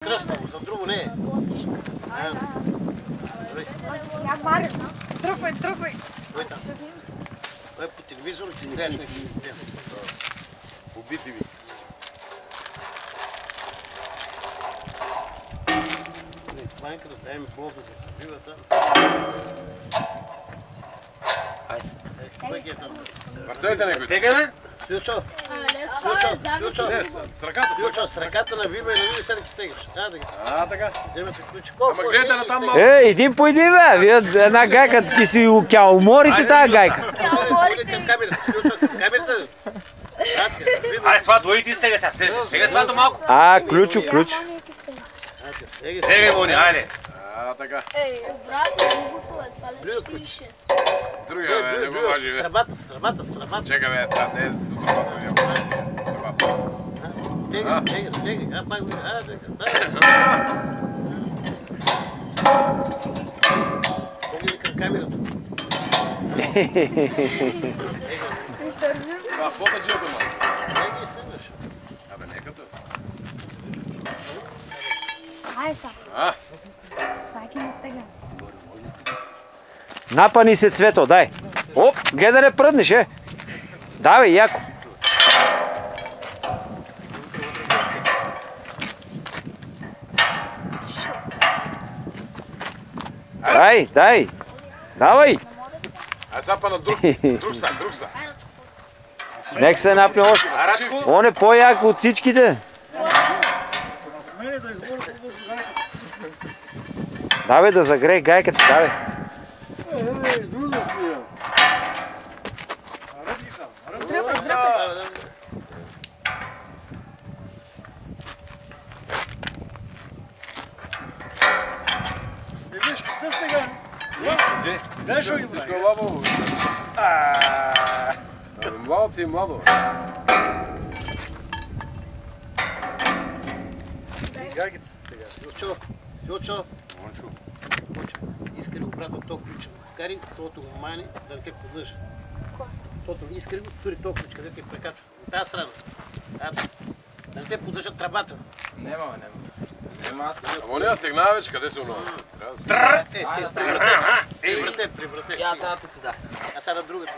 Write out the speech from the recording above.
кръстало, за друго не е. Я Марио, тръпвай. Кой там? Кой по телевизора си гледаш някакви видео? Убити ви. Банка да правим плодно да се бива там. Кой е там? Въртайте някой. Стегаме? Свилчо, С ръката. Свилчо, с ръката на вима и на вима сега да ги стегаш. Така. Вземете ключи. Ама гледайте на там малко. Един по един, бе! Вие една гайка, ти си уморите тази гайка. Към камерата, Свилчо, към камерата. Айде, Свато, ой ти стега сега. Стега, Свато, малко. Ключо. Стегай, Бони, айде. Така. Ей, разбрате, другото е, това ли 46. Другия, бе, не го важи, бе. Страмата. Чекай, бе, сега не е до тръбата ми. Тръбата. Тега. Пак го погледай към камерата. Фото джиото, ма. Не ги снимаш. Абе, нека то. Ай, са. Сайки не стега. Напани се, Цвето, дай. Оп, гледай да не пръднеш, е. Давай, яко. Дай. Давай. А сега па на друг са. Нека се напне още. Он е по-як от всичките. Давай да загрее гайката, давай. Знаеш ли ги? Всичко е лабо. Младо си, младо. Гагица се тега. Свилчо. Искали обратно то ключ. Кари, тото го мани, да не те поддържа. Тото искали го, тури то ключ, къде те прекачва. От тази страна. Да не те поддържат тръбата. Нема. Ама не, стегнава вече, къде се онова? Прибрате. Я трябва тук, да. А сега на другата.